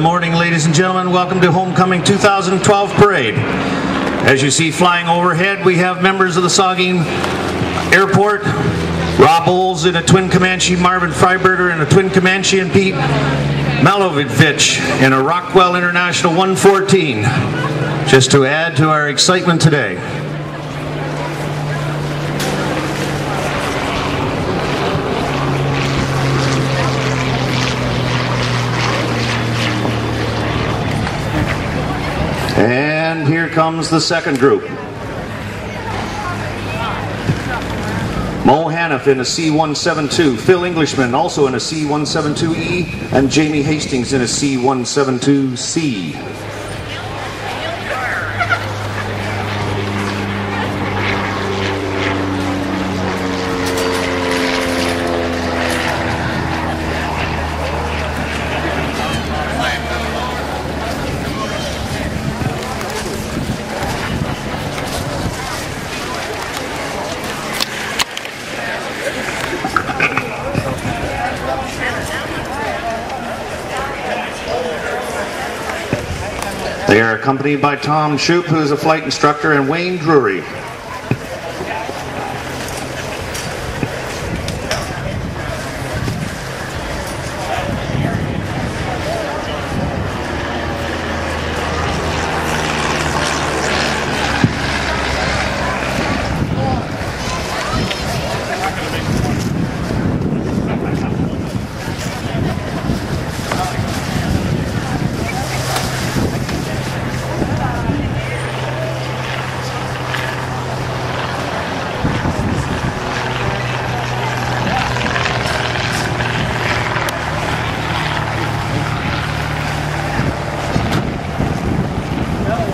morning, ladies and gentlemen. Welcome to Homecoming 2012 Parade. As you see flying overhead, we have members of the Saugeen Airport, Rob Bowles in a twin Comanche, Marvin Freiberger in a twin Comanche, and Pete Malovich in a Rockwell International 114, just to add to our excitement today. And here comes the second group. Mo Haniff in a C-172, Phil Englishman also in a C-172E, and Jamie Hastings in a C-172C. They are accompanied by Tom Shoup, who is a flight instructor, and Wayne Drury.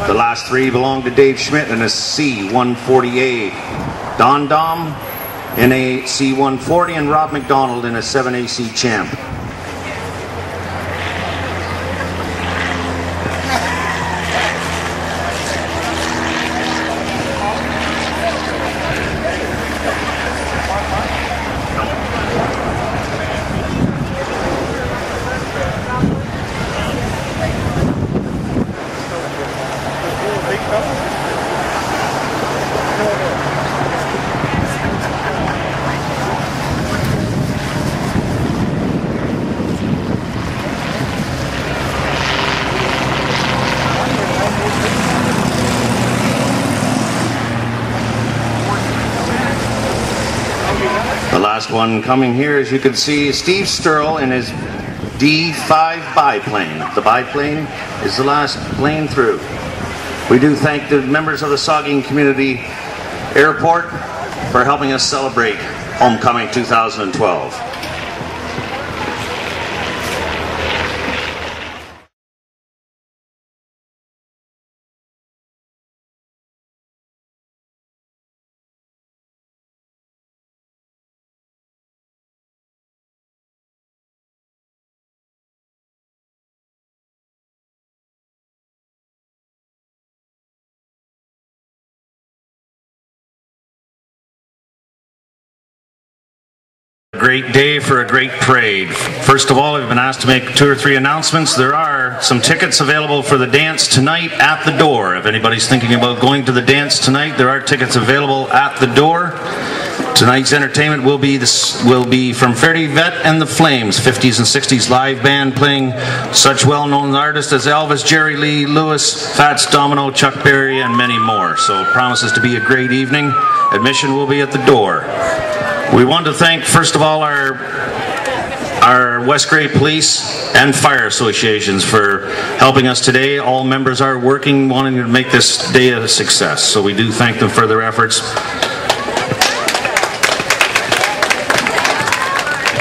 The last three belong to Dave Schmidt in a C-140A, Don Dom in a C-140, and Rob McDonald in a 7AC Champ. The last one coming here, as you can see, is Steve Sturl in his D5 biplane. The biplane is the last plane through. We do thank the members of the Saugeen Community Airport for helping us celebrate Homecoming 2012. Great day for a great parade. First of all, I've been asked to make 2 or 3 announcements. There are some tickets available for the dance tonight at the door. If anybody's thinking about going to the dance tonight, there are tickets available at the door. Tonight's entertainment will be from Fairdy Vet and the Flames, 50s and 60s live band playing such well-known artists as Elvis, Jerry Lee Lewis, Fats Domino, Chuck Berry, and many more. So it promises to be a great evening. Admission will be at the door. We want to thank, first of all, our West Grey Police and Fire Associations for helping us today. All members are working, wanting to make this day a success, so we do thank them for their efforts.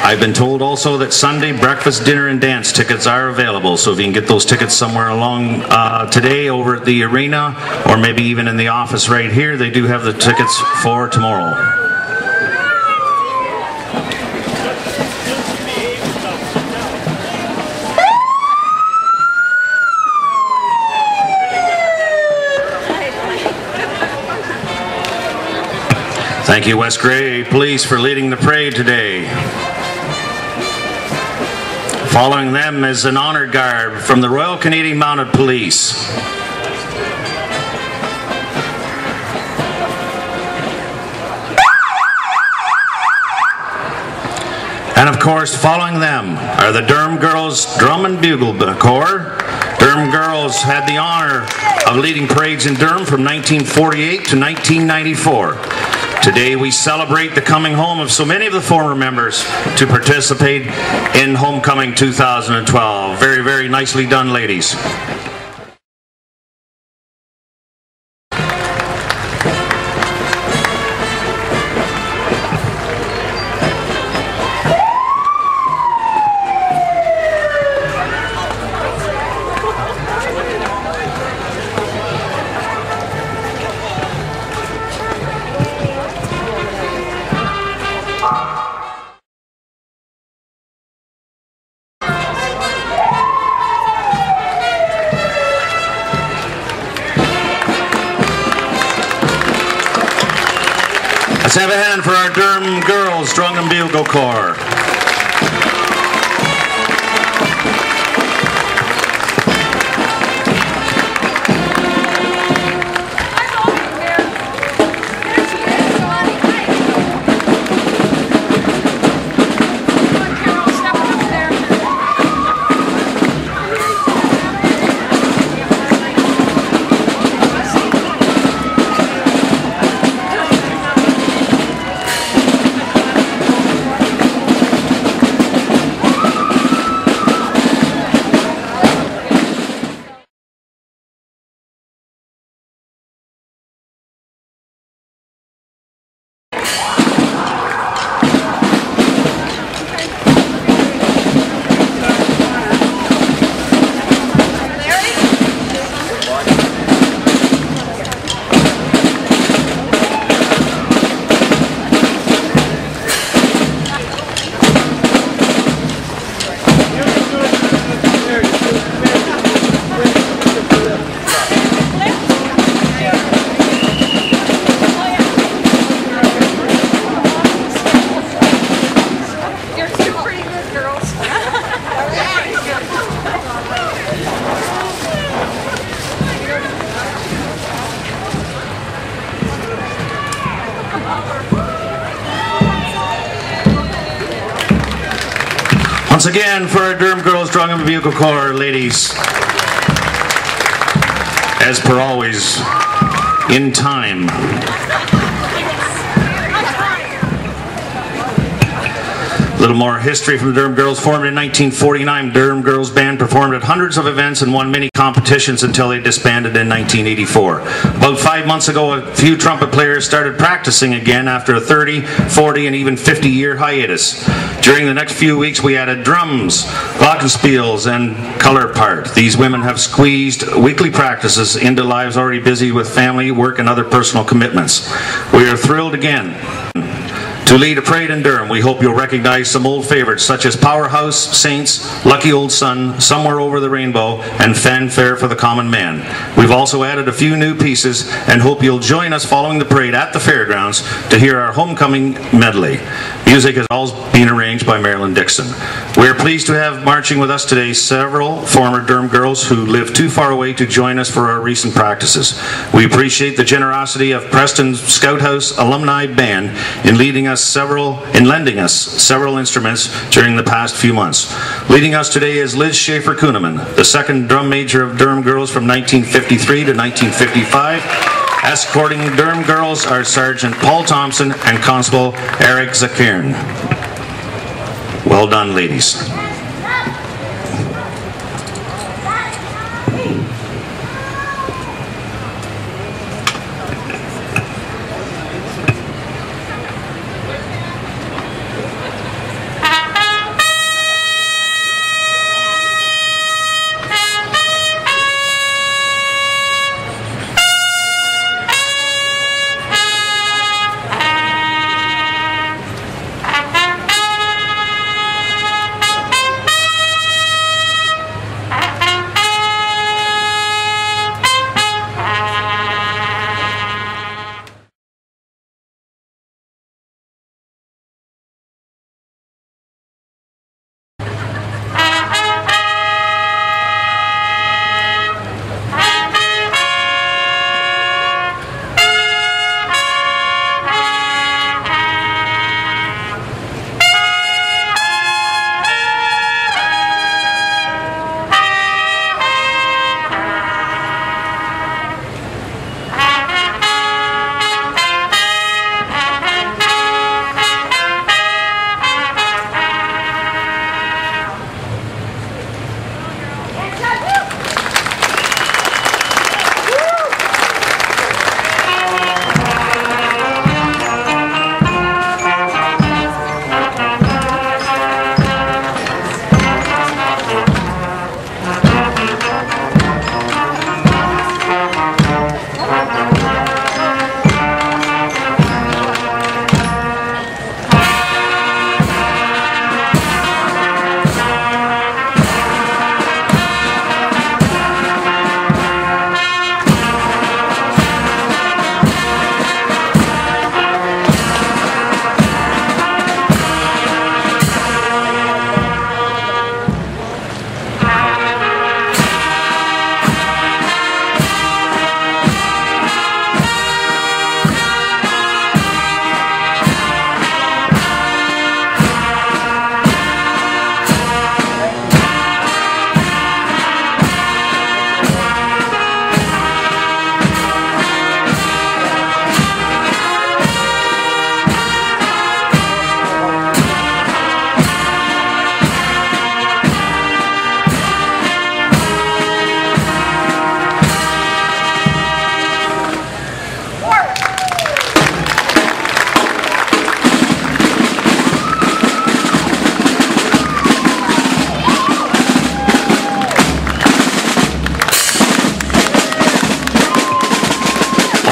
I've been told also that Sunday breakfast, dinner, and dance tickets are available, so if you can get those tickets somewhere along today over at the arena, or maybe even in the office right here, they do have the tickets for tomorrow. Thank you, West Grey Police, for leading the parade today. Following them is an honor guard from the Royal Canadian Mounted Police. And of course, following them are the Durham Girls Drum and Bugle Corps. Durham Girls had the honor of leading parades in Durham from 1948 to 1994. Today we celebrate the coming home of so many of the former members to participate in Homecoming 2012. Very, very nicely done, ladies. Let's have a hand for our Durham Girls Drum and Bugle Corps. Once again, for our Durham Girls Drum and Bugle Corps, ladies, as per always, in time. A little more history from the Durham Girls. Formed in 1949, Durham Girls Band performed at hundreds of events and won many competitions until they disbanded in 1984. About 5 months ago, a few trumpet players started practicing again after a 30, 40, and even 50-year hiatus. During the next few weeks, we added drums, glockenspiels, and color part. These women have squeezed weekly practices into lives already busy with family, work, and other personal commitments. We are thrilled again to lead a parade in Durham. We hope you'll recognize some old favorites such as Powerhouse, Saints, Lucky Old Sun, Somewhere Over the Rainbow, and Fanfare for the Common Man. We've also added a few new pieces and hope you'll join us following the parade at the fairgrounds to hear our homecoming medley. Music has all been arranged by Marilyn Dixon. We are pleased to have marching with us today several former Durham girls who live too far away to join us for our recent practices. We appreciate the generosity of Preston Scout House Alumni Band in lending us several instruments during the past few months. Leading us today is Liz Schaefer-Kuhneman, the second drum major of Durham Girls from 1953 to 1955. Escorting Durham Girls are Sergeant Paul Thompson and Constable Eric Zakirn. Well done, ladies.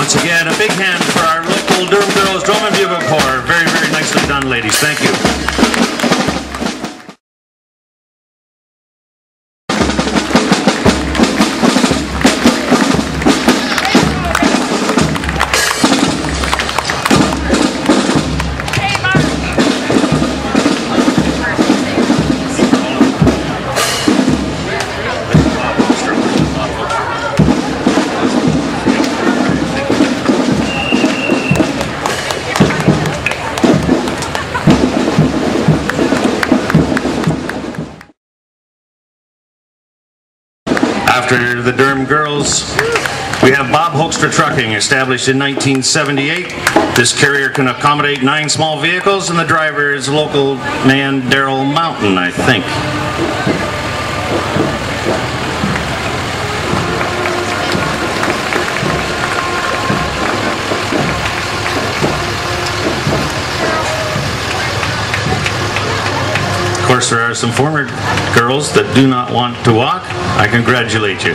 Once again, a big hand for our local Durham Girls Drum and Bugle Corps. Very, very nicely done, ladies. Thank you. After the Durham Girls, we have Bob Hoekstra Trucking, established in 1978. This carrier can accommodate 9 small vehicles, and the driver is local man Daryl Mountain, I think. Of course, there are some former girls that do not want to walk. I congratulate you.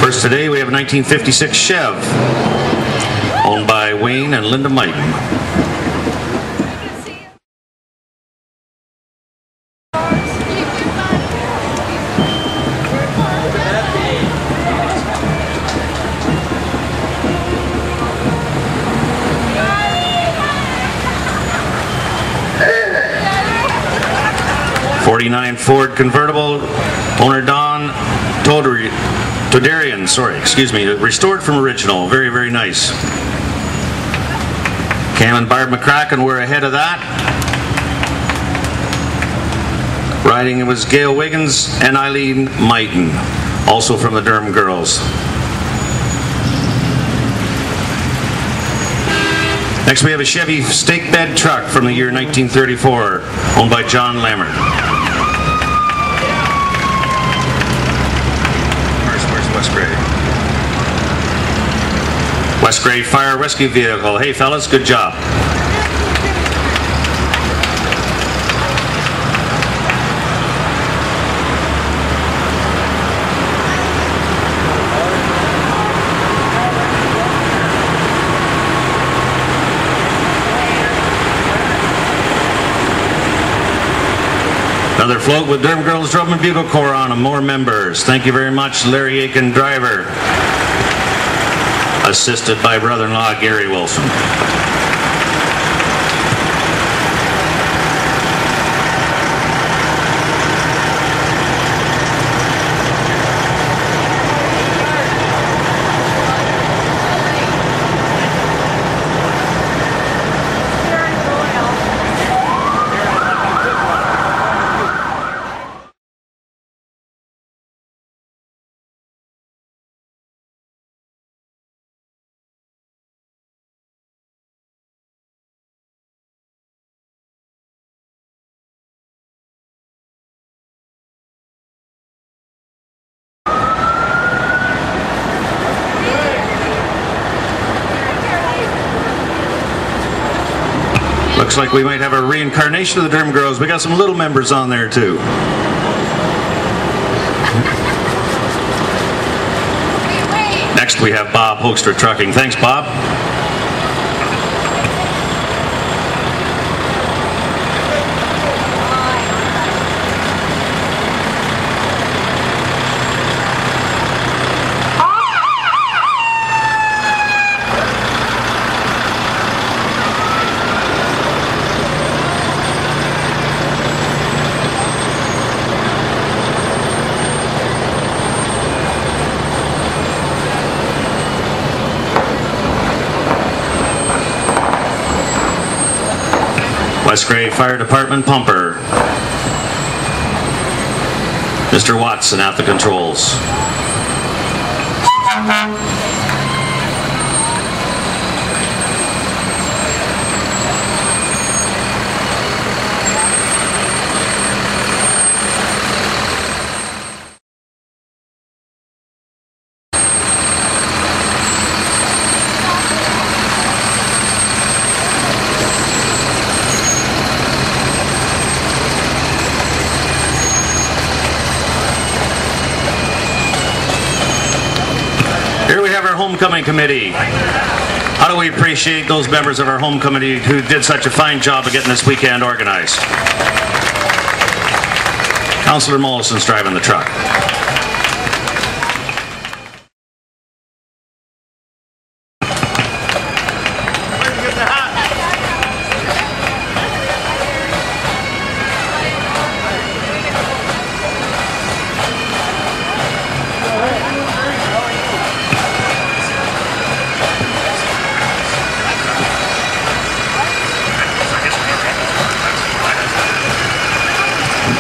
First today, we have a 1956 Chev, owned by Wayne and Linda Mighton. '49 Ford convertible, owner Don Todarian, restored from original. Very, very nice. Cam and Barb McCracken were ahead of that. Riding it was Gail Wiggins and Eileen Mighton, also from the Durham Girls. Next we have a Chevy stake bed truck from the year 1934, owned by John Lammert. Where's West Gray? West Gray Fire Rescue Vehicle. Hey fellas, good job. Another float with Durham Girls Drum and Bugle Corps on them. More members. Thank you very much, Larry Aiken, driver. Assisted by brother-in-law Gary Wilson. Looks like we might have a reincarnation of the Durham Girls. We got some little members on there too. Next we have Bob Hoekstra Trucking. Thanks, Bob. West Gray Fire Department pumper. Mr. Watson at the controls. we have our homecoming committee. How do we appreciate those members of our home committee who did such a fine job of getting this weekend organized? Councillor Mollison's driving the truck.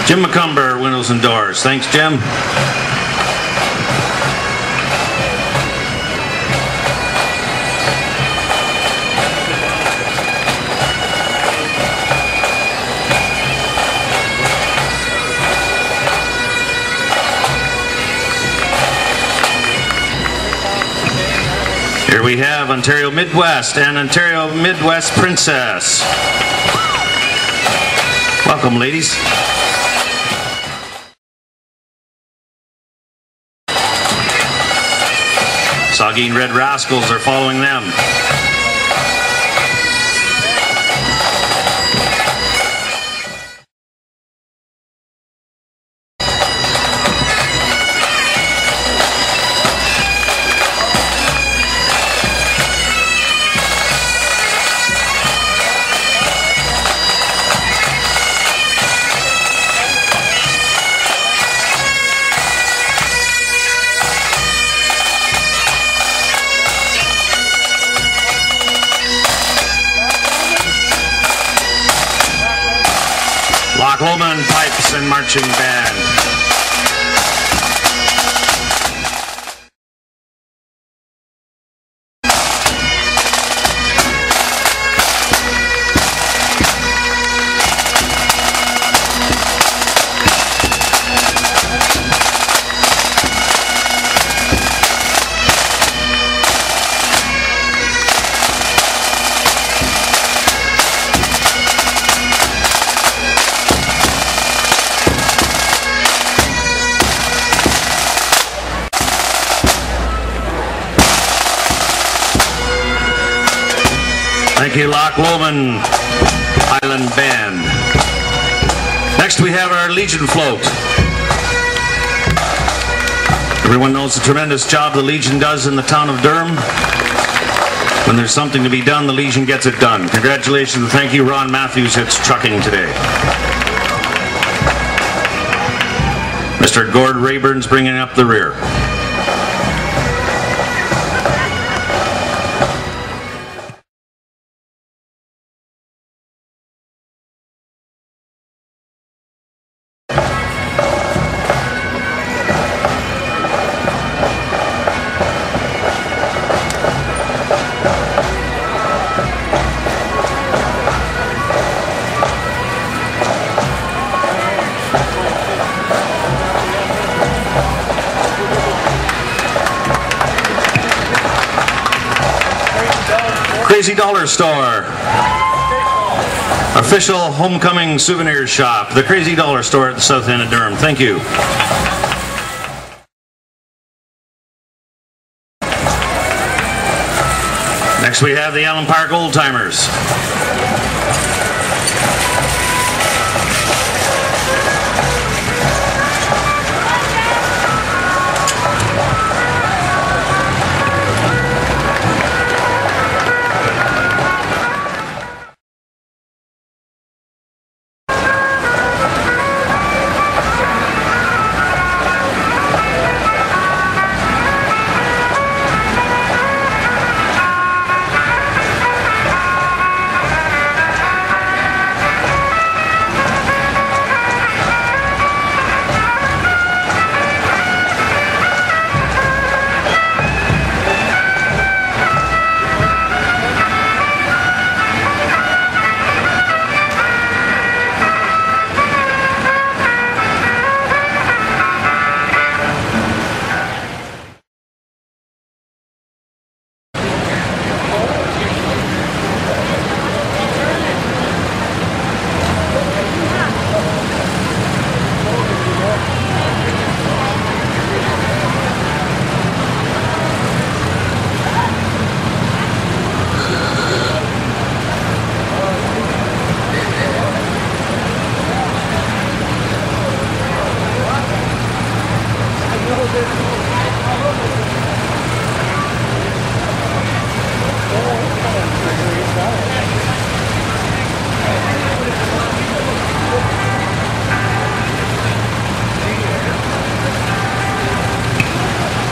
Jim McCumber, windows and doors. Thanks, Jim. Here we have Ontario Midwest and Ontario Midwest Princess. Welcome, ladies. Saugeen Red Rascals are following them. Loch Lomond Pipes and Marching Band. Thank you, Loch Lomond Highland Band. Next we have our Legion Float. Everyone knows the tremendous job the Legion does in the town of Durham. When there's something to be done, the Legion gets it done. Congratulations and thank you, Ron Matthews. It's trucking today. Mr. Gord Rayburn's bringing up the rear. Crazy Dollar Store. Official homecoming souvenir shop. The Crazy Dollar Store at the south end of Durham. Thank you. Next we have the Allen Park Old Timers.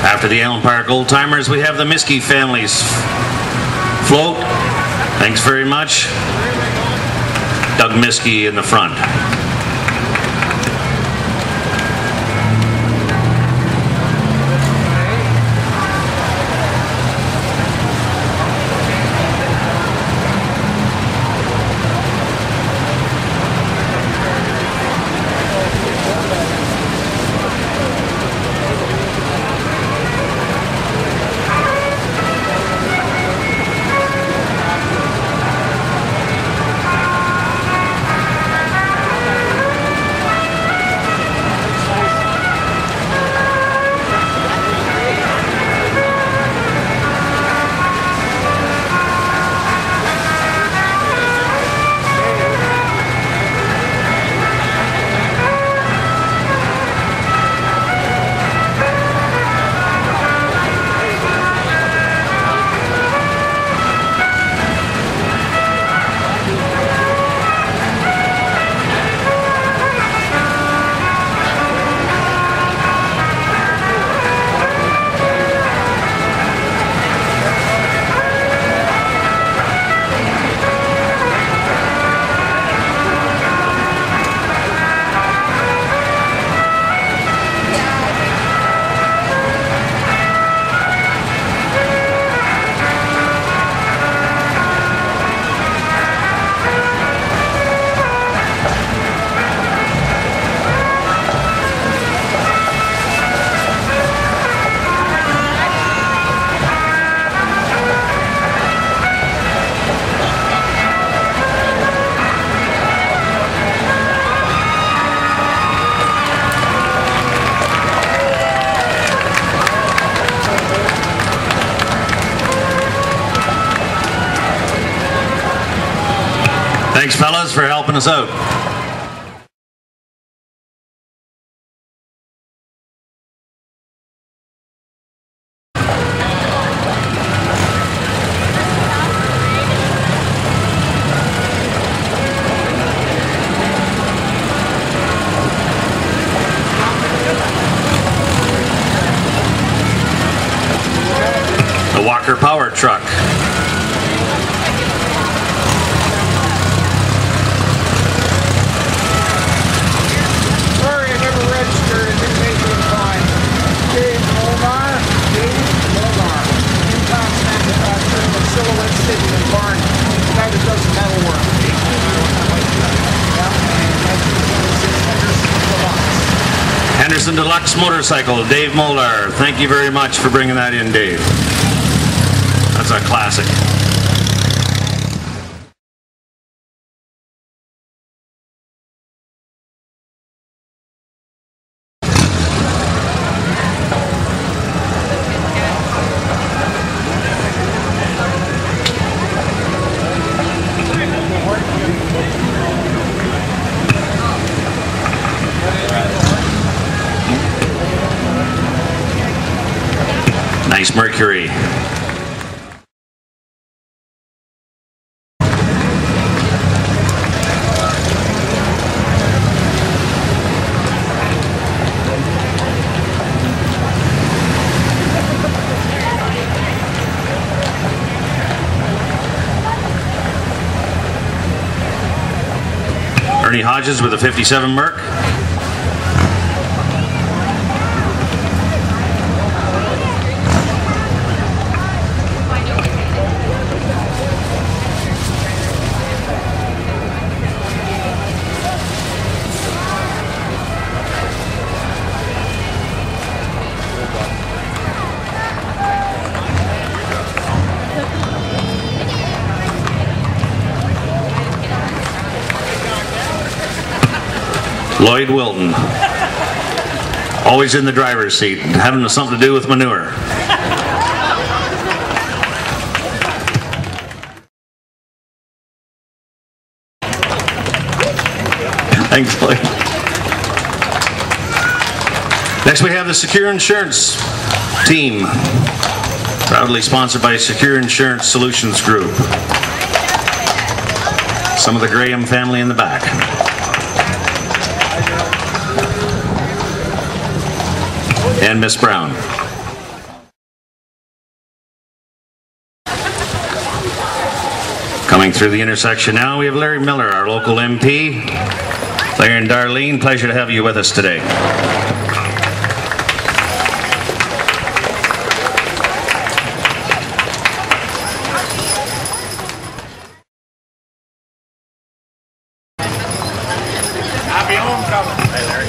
After the Allen Park Old Timers, we have the Miskey Families float. Thanks very much. Doug Miskey in the front. Thanks, fellas, for helping us out. The Walker Power Truck. Henderson Deluxe Motorcycle, Dave Molar. Thank you very much for bringing that in, Dave. That's a classic. Nice Mercury. Ernie Hodges with a 57 Merc. Lloyd Wilton, always in the driver's seat, having something to do with manure. Thanks, Lloyd. Next we have the Secure Insurance team, proudly sponsored by Secure Insurance Solutions Group. Some of the Graham family in the back. And Miss Brown. Coming through the intersection now, we have Larry Miller, our local MP. Larry and Darlene, pleasure to have you with us today. Happy homecoming. Hey, Larry.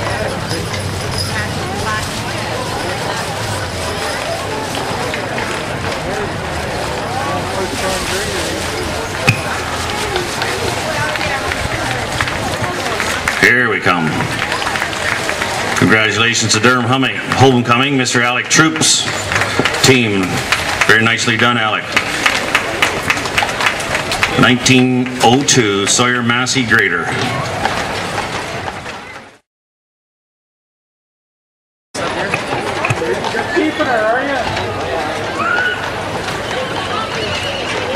Here we come. Congratulations to Durham homecoming, Mr. Alec Troops team. Very nicely done, Alec. 1902 Sawyer Massey Grader. Keeping her, are you?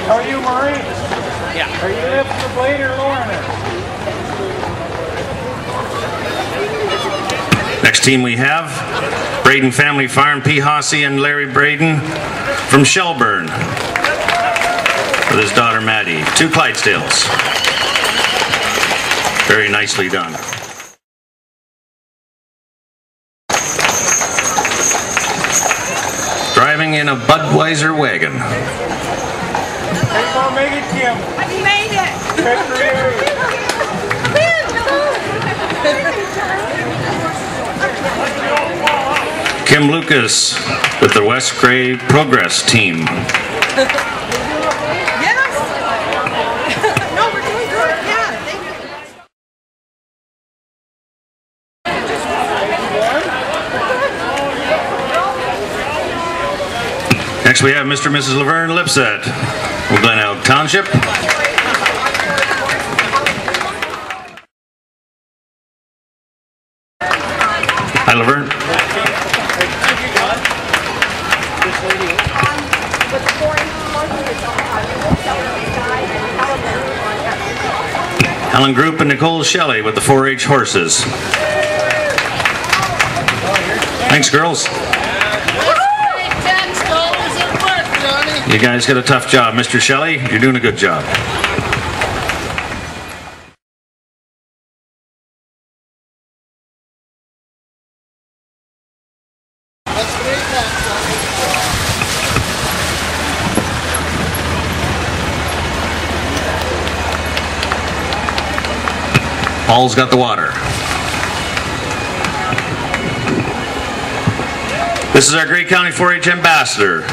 How are you, Murray? Yeah. Are you lifting the blade or lowering it? Next team we have Braden Family Farm, P. Hossey and Larry Braden from Shelburne with his daughter Maddie. 2 Clydesdales. Very nicely done. Driving in a Budweiser wagon. How you gonna make it, Kim? I made it! Good for you. Kim Lucas with the West Gray Progress team. Yes! No, we're doing good. Yeah, thank you. Next we have Mr. and Mrs. Laverne Lipset from Glenelg Township. Hi, Laverne. Helen Group and Nicole Shelley with the 4-H horses. Thanks, girls. You guys got a tough job. Mr. Shelley, you're doing a good job. Paul's got the water. This is our Grey County 4-H ambassador.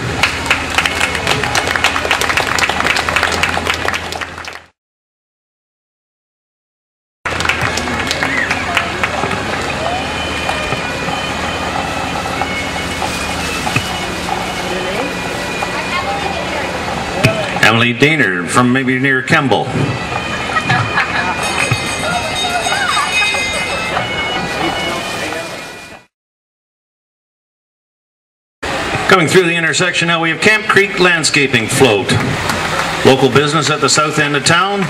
Emily Daner from maybe near Kemble. Coming through the intersection now, we have Camp Creek Landscaping Float. Local business at the south end of town.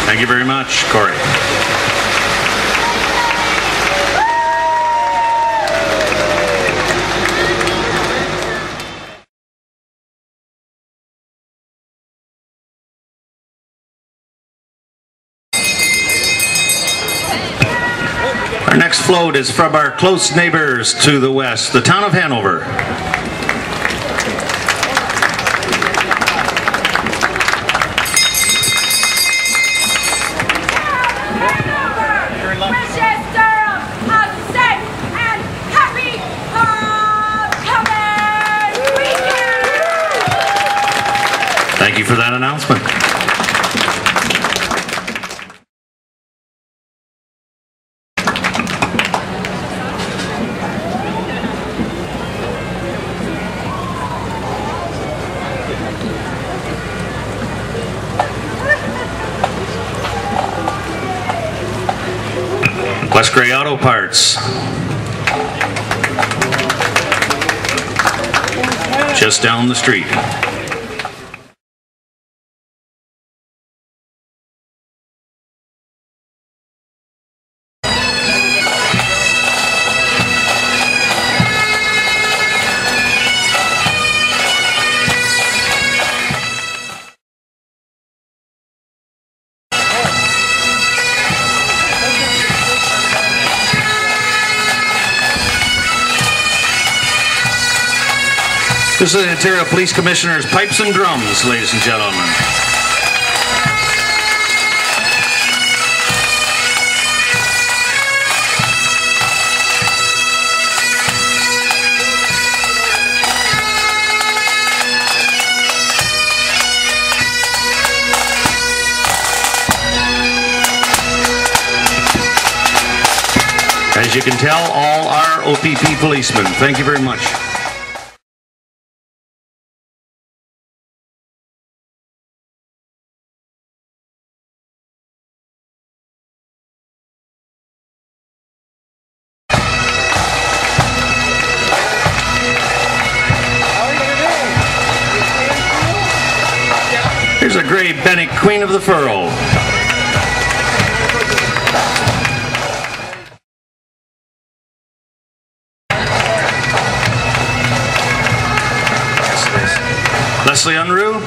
Thank you very much, Corey. Our next float is from our close neighbors to the west, the town of Hanover. Thank you for that announcement. West Grey Auto Parts. Just down the street. This is the Ontario Police Commissioner's Pipes and Drums, ladies and gentlemen. As you can tell, all are OPP policemen. Thank you very much. Here's a gray Bennick, Queen of the Furrow. Leslie Unruh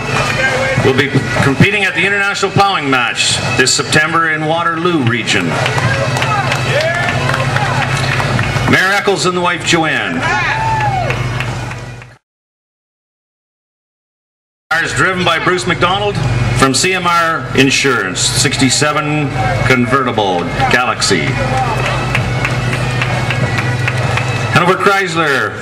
will be competing at the International Plowing Match this September in Waterloo region. Mayor Eccles and the wife Joanne. Cars driven by Bruce McDonald from CMR Insurance, 67 convertible Galaxy. Hanover Chrysler,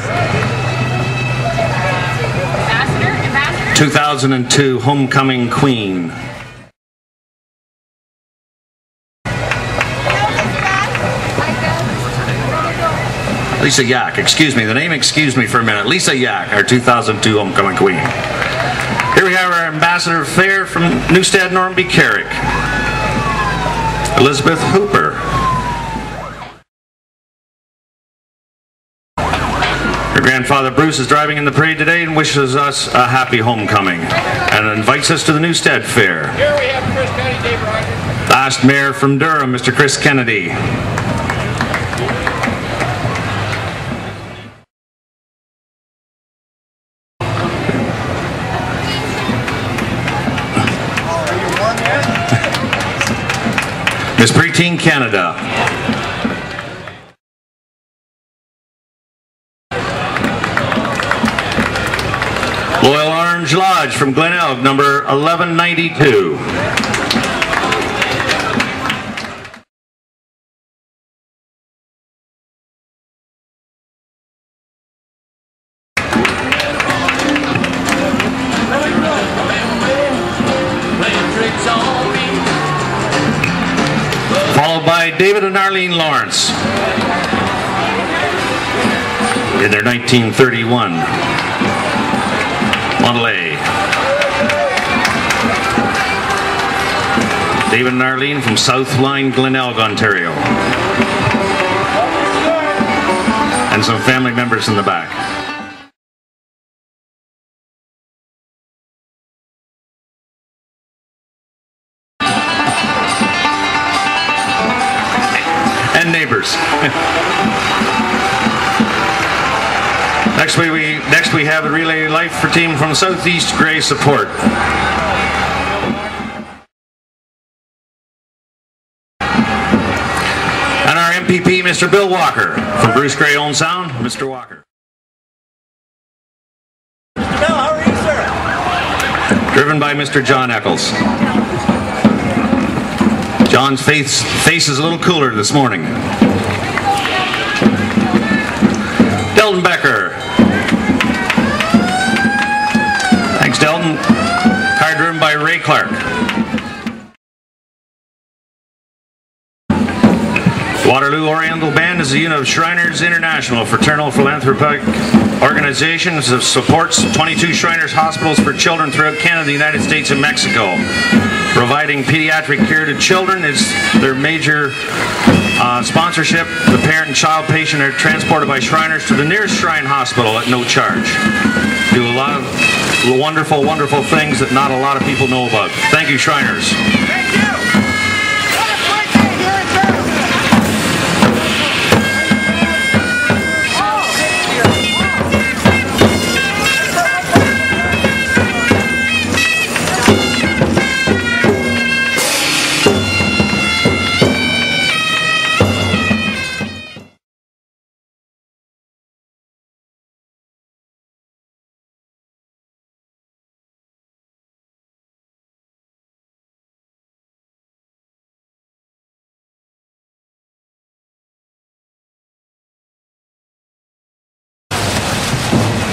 2002 Homecoming Queen. Lisa Yak, excuse me, the name excuse me for a minute. Lisa Yak, our 2002 Homecoming Queen. Here we have our Ambassador Fair from Newstead, Normanby Carrick. Elizabeth Hooper. Her grandfather Bruce is driving in the parade today and wishes us a happy homecoming and invites us to the Newstead Fair. Here we have Chris Kennedy, Dave Rogers. Last mayor from Durham, Mr. Chris Kennedy. Miss Preteen Canada. Loyal Orange Lodge from Glenelg, number 1192. Followed by David and Arlene Lawrence in their 1931 Model A. David and Arlene from South Line, Glenelg, Ontario. And some family members in the back. And neighbors. Next we have a Relay Life for team from Southeast Grey Support. And our MPP, Mr. Bill Walker, from Bruce Grey Own Sound. Mr. Walker. Mr. Bell, how are you, sir? Driven by Mr. John Eccles. John's face is a little cooler this morning. Delton Becker. Thanks, Delton. Car driven by Ray Clark. Waterloo Oriental Band is a unit of Shriners International, fraternal philanthropic organization that supports 22 Shriners hospitals for children throughout Canada, the United States, and Mexico. Providing pediatric care to children is their major sponsorship. The parent and child patient are transported by Shriners to the nearest Shrine Hospital at no charge. Do a lot of wonderful, wonderful things that not a lot of people know about. Thank you, Shriners. Thank you. What a great day here in Durham.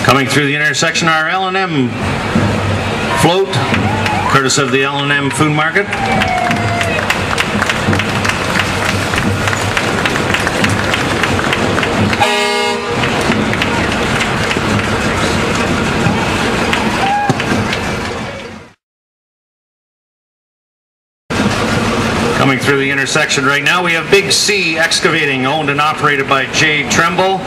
Coming through the intersection, our L&M float, courtesy of the L&M Food Market. Coming through the intersection right now, we have Big C Excavating, owned and operated by Jay Tremble.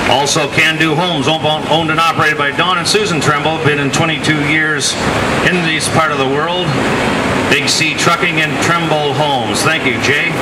Also Can Do Homes, owned and operated by Don and Susan Tremble, been in 22 years in this part of the world. Big C Trucking and Tremble Homes. Thank you, Jay.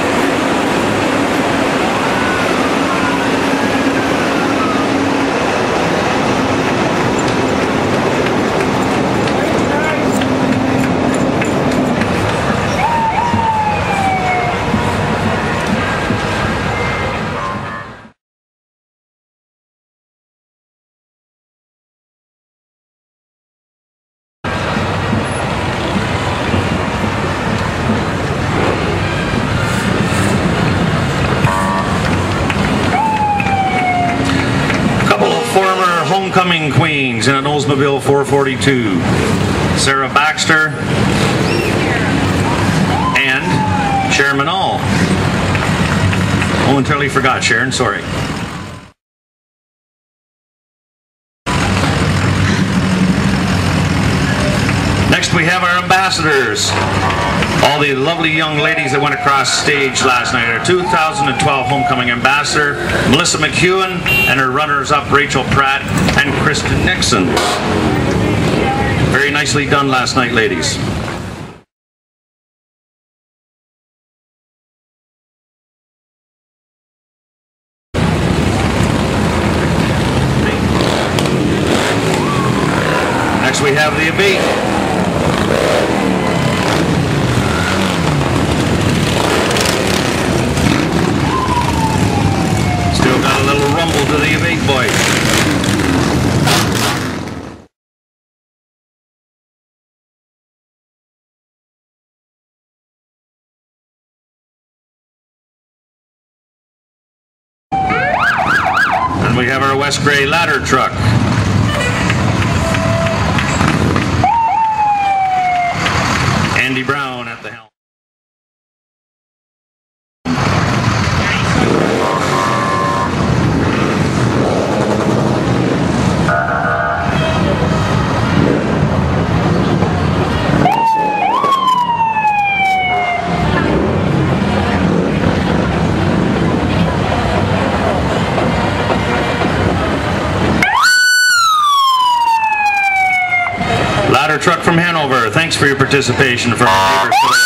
Homecoming queens in an Oldsmobile 442. Sarah Baxter and Sharon Manal. Momentarily forgot Sharon, sorry. Next we have our ambassadors. All the lovely young ladies that went across stage last night. Our 2012 Homecoming Ambassador, Melissa McEwen, and her runners-up, Rachel Pratt and Kristen Nixon. Very nicely done last night, ladies. Next we have the abate. Got a little rumble to the abate boys. And we have our West Grey ladder truck. Andy Brown at the helm. Ladder truck from Hanover. Thanks for your participation for our neighbors.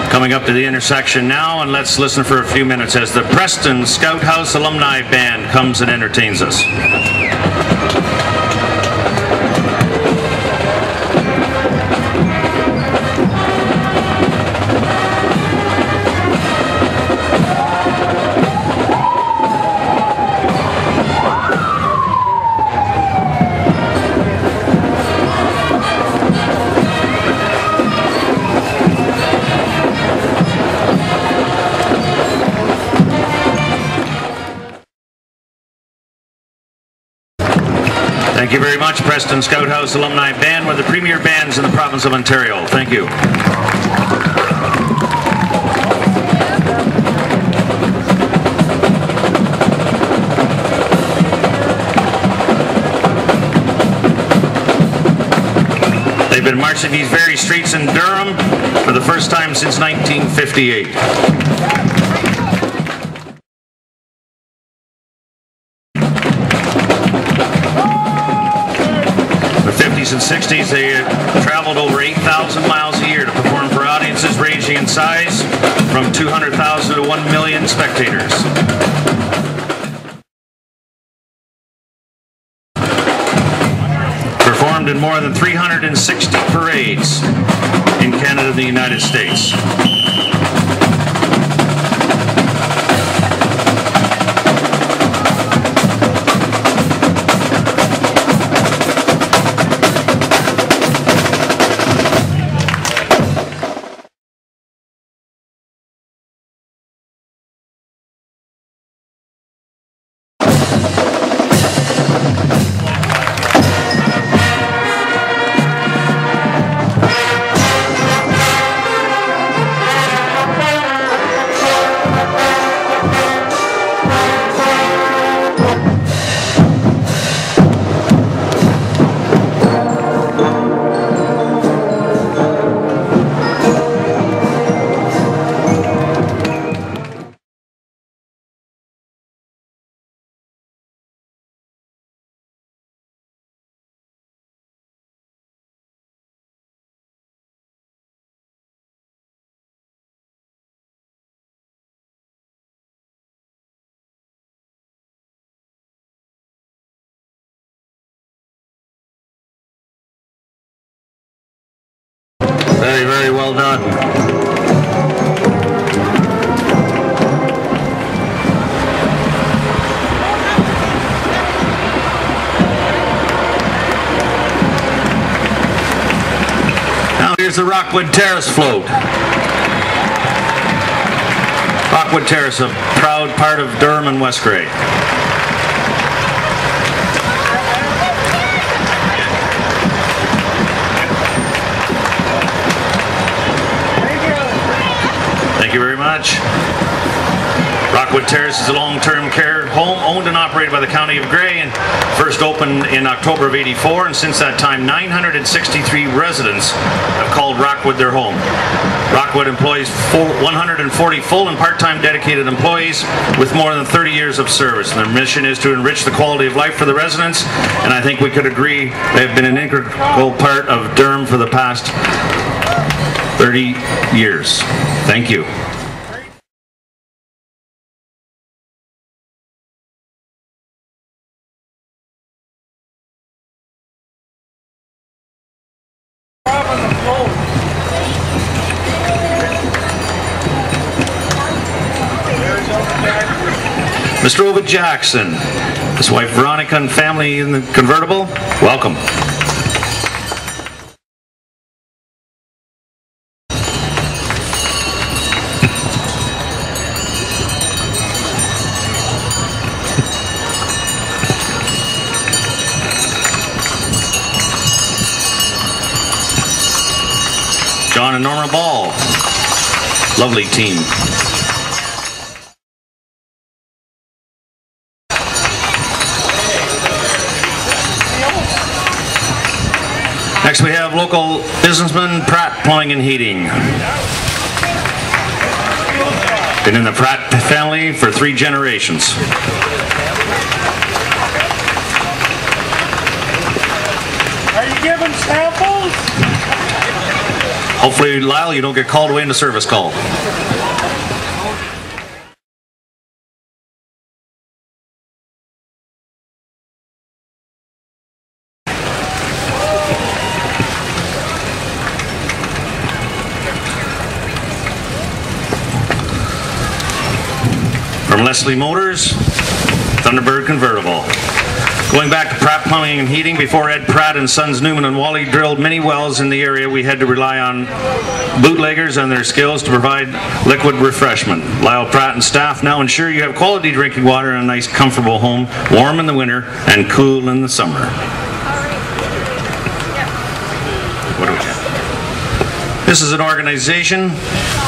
Coming up to the intersection now, and let's listen for a few minutes as the Preston Scout House Alumni Band comes and entertains us. Thank you very much, Preston Scout House Alumni Band, one of the premier bands in the province of Ontario. Thank you. They've been marching these very streets in Durham for the first time since 1958. In the 50s and 60s, they traveled over 8,000 miles a year to perform for audiences ranging in size from 200,000 to 1 million spectators. Performed in more than 360 parades in Canada and the United States. Very, very well done. Now here's the Rockwood Terrace float. Rockwood Terrace, a proud part of Durham and West Grey. Thank you very much. Rockwood Terrace is a long-term care home owned and operated by the County of Grey and first opened in October of '84, and since that time 963 residents have called Rockwood their home. Rockwood employs 140 full and part-time dedicated employees with more than 30 years of service, and their mission is to enrich the quality of life for the residents, and I think we could agree they have been an integral part of Durham for the past 30 years. Thank you. Mr. Ovid Jackson, his wife Veronica and family in the convertible, welcome. John and Norma Ball, lovely team. Next we have local businessman Pratt Plumbing and Heating. Been in the Pratt family for 3 generations. Are you giving samples? Hopefully, Lyle, you don't get called away in the service call. From Leslie Motors, Thunderbird convertible. Going back to Pratt Plumbing and Heating, before Ed Pratt and Sons Newman and Wally drilled many wells in the area, we had to rely on bootleggers and their skills to provide liquid refreshment. Lyle Pratt and staff now ensure you have quality drinking water in a nice, comfortable home, warm in the winter and cool in the summer. What do we have? This is an organization.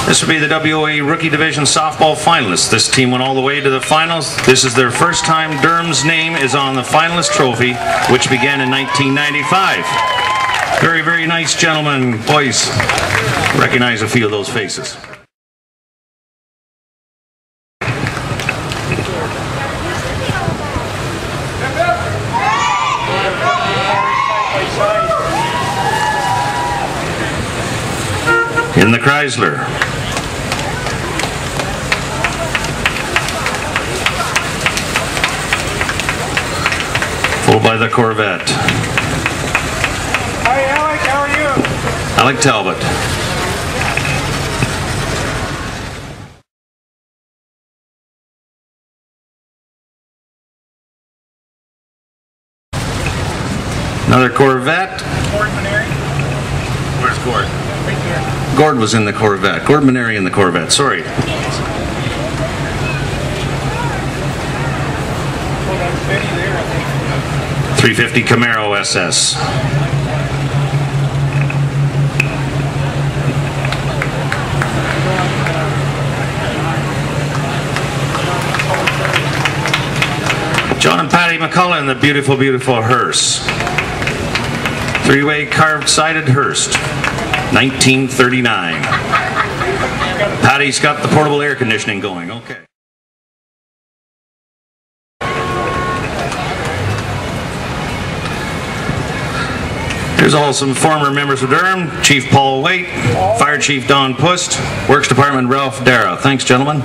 This would be the WOA Rookie Division Softball finalists. This team went all the way to the finals. This is their first time Durham's name is on the finalist trophy, which began in 1995. Very, very nice gentlemen. Boys, recognize a few of those faces. In the Chrysler. Followed by the Corvette. Hi, Alec. How are you? Alec Talbot. Another Corvette. Gord Maneri. Where's Gord? Right here. Gord was in the Corvette. Gord Maneri in the Corvette. Sorry. Oh, that's Benny there, I think. 350 Camaro SS. John and Patty McCullough in the beautiful, beautiful hearse. Three-way carved sided hearse. 1939. Patty's got the portable air conditioning going. Okay. Here's all some former members of Durham. Chief Paul Waite, Fire Chief Don Pust, Works Department Ralph Dara. Thanks, gentlemen.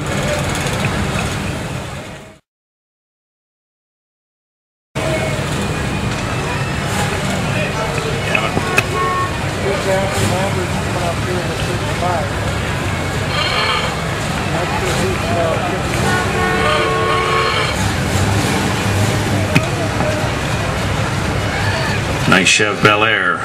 Nice Chev Bel Air.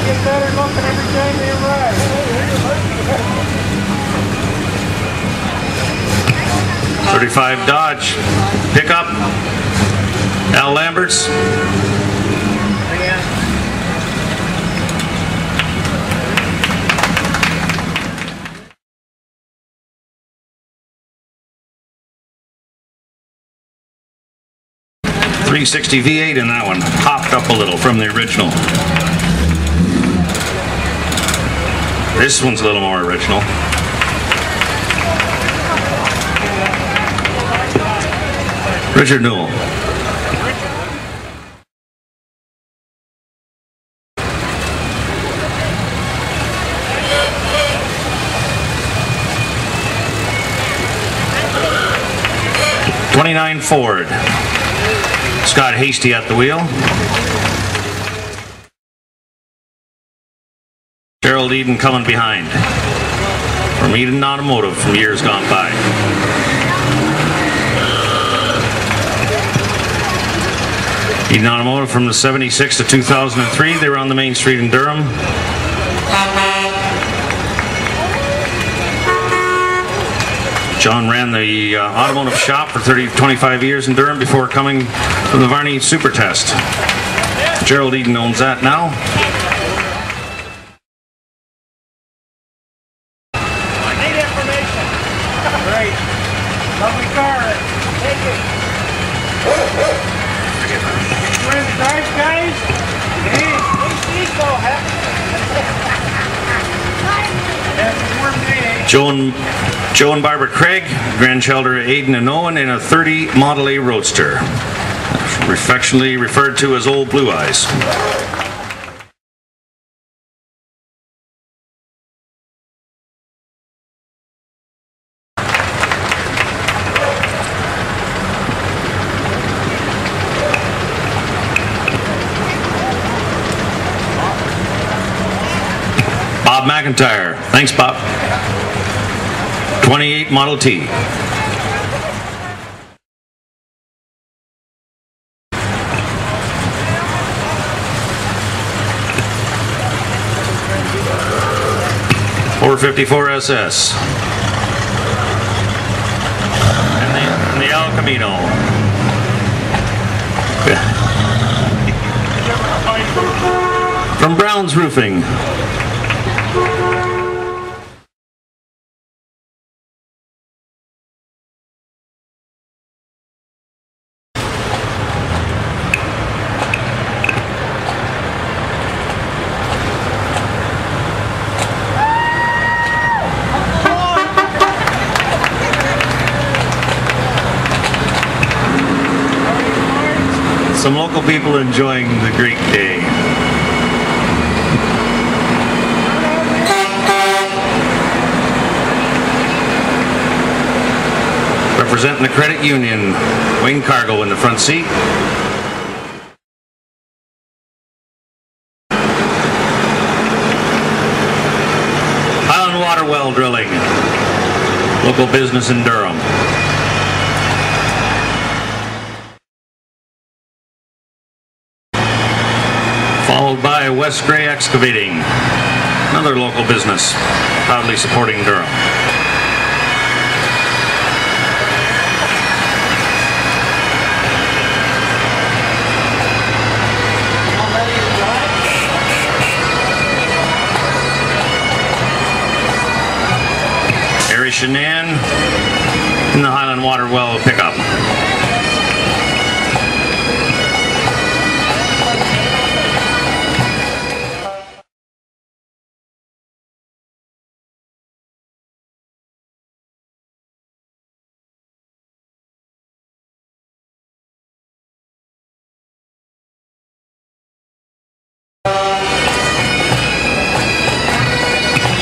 Get better looking every time they arrive. 35 Dodge pickup. Al Lamberts. Yeah. .360 V8 in that one. Hopped up a little from the original. This one's a little more original. Richard Newell. '29 Ford. Scott Hasty at the wheel. Gerald Eden coming behind. From Eden Automotive from years gone by. Eden Automotive from the 76 to 2003. They were on the main street in Durham. John ran the automotive shop for 25 years in Durham before coming from the Varney Super Test. Gerald Eden owns that now. I need information. Great. Lovely car. Take it. You ready to drive, guys? Hey, he's so happy. That's a warm day. Joe and Barbara Craig, grandchild of Aidan and Owen, in a 30 Model A Roadster, affectionately referred to as Old Blue Eyes. Bob McIntyre. Thanks, Bob. 28 Model T. 54 SS. And the El Camino. From Brown's Roofing. Some local people enjoying the great day. Representing the credit union, Wayne Cargo in the front seat. Highland Water Well Drilling, local business in Durham. Followed by West Gray Excavating, another local business, proudly supporting Durham. Harry Shenan in the Highland Water Well pickup.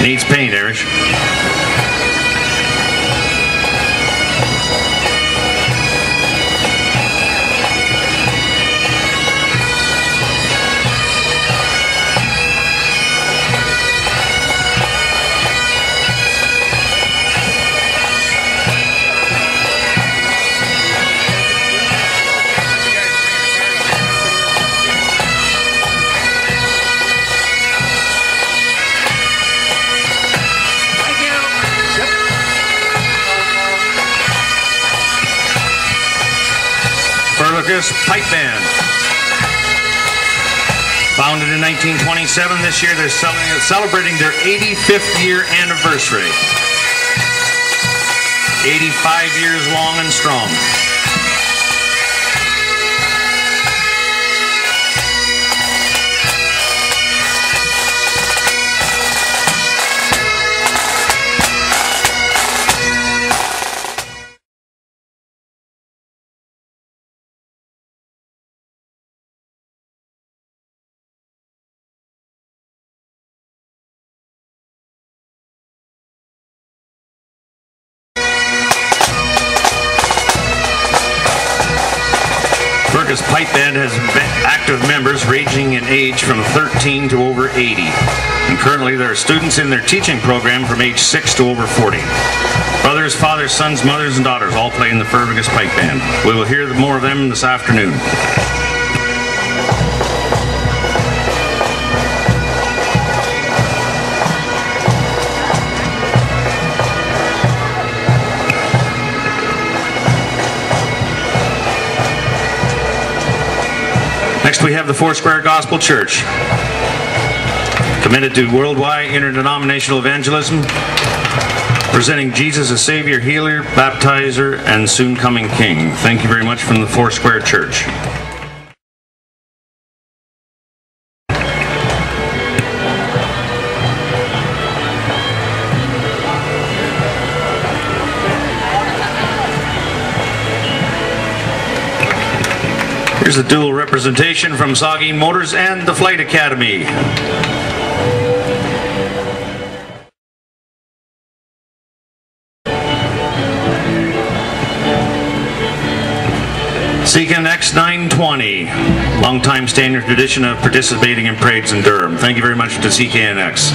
Needs paint, Irish. Pipe Band. Founded in 1927, this year they're celebrating their 85th year anniversary. 85 years long and strong. This pipe band has active members ranging in age from 13 to over 80. And currently there are students in their teaching program from age 6 to over 40. Brothers, fathers, sons, mothers, and daughters all play in the Fergus Pipe Band. We will hear more of them this afternoon. Next we have the Foursquare Gospel Church, committed to worldwide interdenominational evangelism, presenting Jesus as Savior, Healer, Baptizer, and soon coming King. Thank you very much from the Foursquare Church. Here's the dual representation from Saugeen Motors and the Flight Academy. Seeking X920, longtime standard tradition of participating in parades in Durham. Thank you very much to CKNX.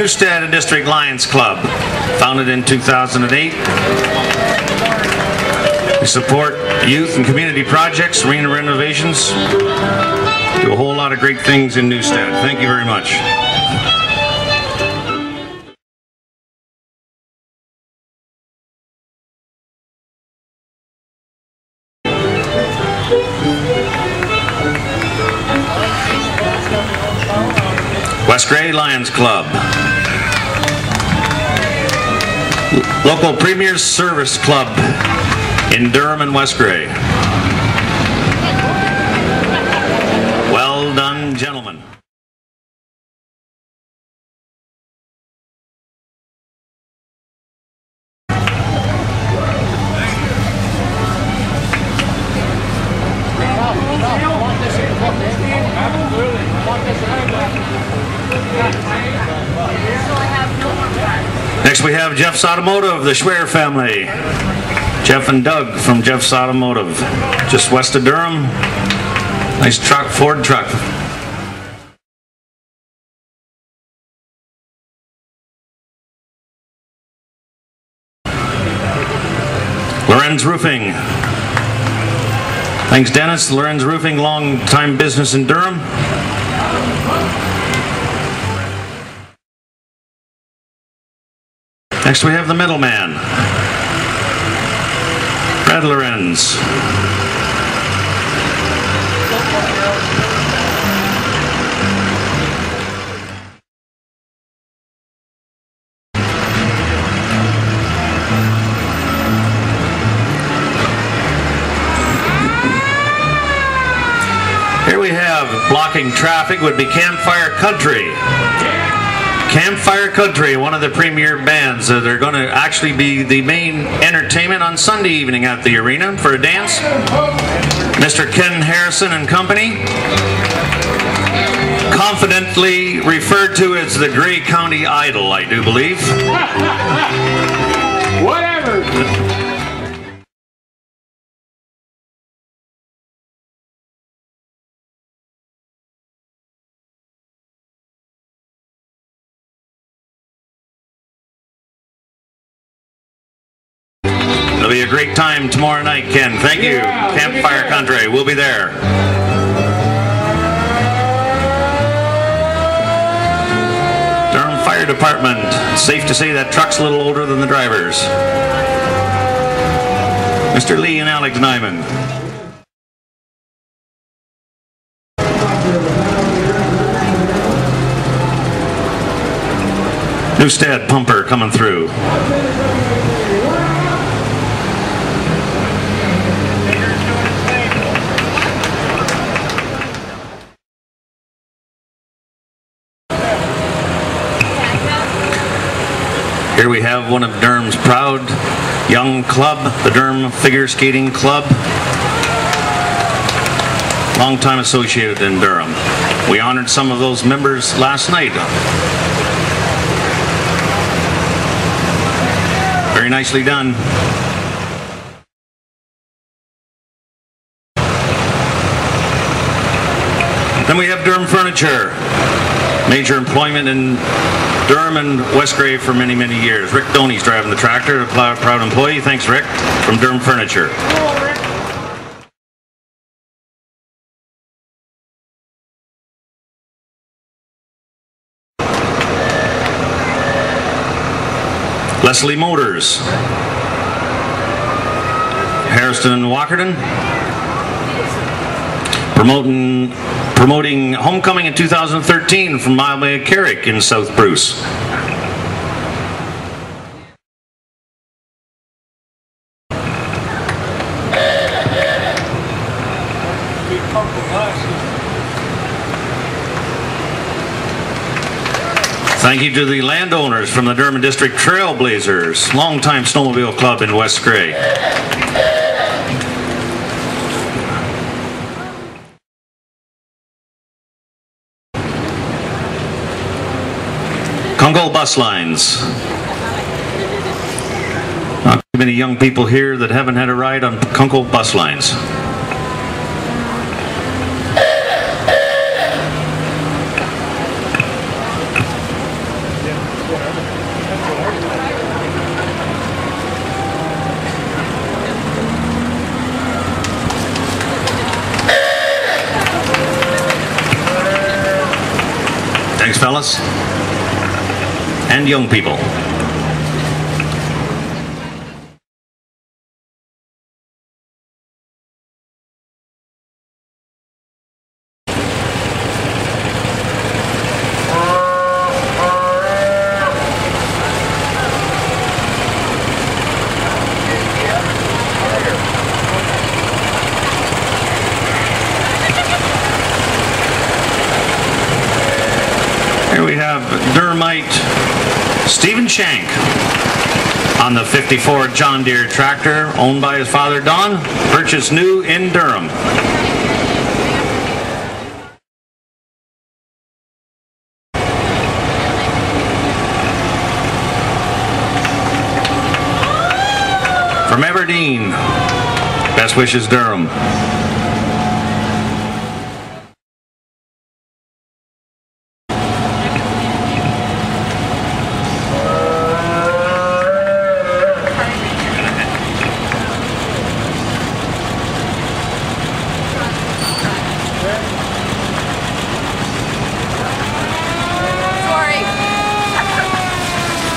Newstead District Lions Club, founded in 2008. We support youth and community projects, arena renovations, do a whole lot of great things in Newstead. Thank you very much. West Gray Lions Club. Local Premier's Service Club in Durham and West Gray. Well done, gentlemen. Next we have Jeff's Automotive, the Schwer family. Jeff and Doug from Jeff's Automotive, just west of Durham. Nice truck, Ford truck. Lorenz Roofing. Thanks, Dennis. Lorenz Roofing, long-time business in Durham. Next we have the middleman, Brad Lorenz. Here we have blocking traffic would be Campfire Country. Campfire Country, one of the premier bands. They're going to actually be the main entertainment on Sunday evening at the arena for a dance. Mr. Ken Harrison and company, confidently referred to as the Gray County Idol, I do believe. Whatever. It'll be a great time tomorrow night, Ken. Thank you. Campfire Country. We'll be there. Durham Fire Department. Safe to say that truck's a little older than the drivers. Mr. Lee and Alex Nyman. Newstead Pumper coming through. Here we have one of Durham's proud young club, the Durham Figure Skating Club. Long time associated in Durham. We honored some of those members last night. Very nicely done. Then we have Durham Furniture. Major employment in Durham and West Gray for many, many years. Rick Doney's driving the tractor, a proud employee. Thanks, Rick, from Durham Furniture. Leslie Motors. Harrison and Walkerton. Promoting Homecoming in 2013 from Mile Bay Carrick in South Bruce. Thank you to the landowners from the Durham District Trailblazers, longtime snowmobile club in West Gray. Kunkel Bus Lines. Not too many young people here that haven't had a ride on Kunkel Bus Lines. outlaws, and young people. Here we have Durhamite Stephen Shank on the 54 John Deere tractor owned by his father Don, purchased new in Durham. From Aberdeen, best wishes, Durham. Sorry.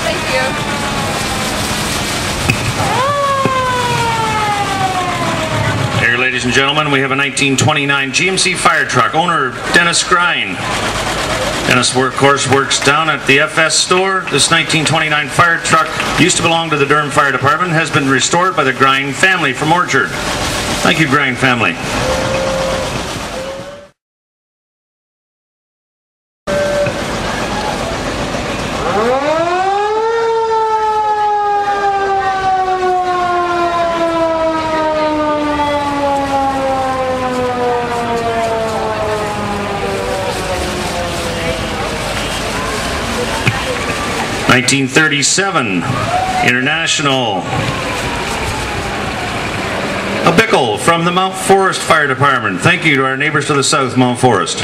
Thank you. Here, ladies and gentlemen, we have a 1929 GMC fire truck. Owner Dennis Grine. Dennis, of course, works down at the FS store. This 1929 fire truck used to belong to the Durham Fire Department, has been restored by the Grine family from Orchard. Thank you, Grine family. (1937) International. A Bickle from the Mount Forest Fire Department. Thank you to our neighbors to the south, Mount Forest.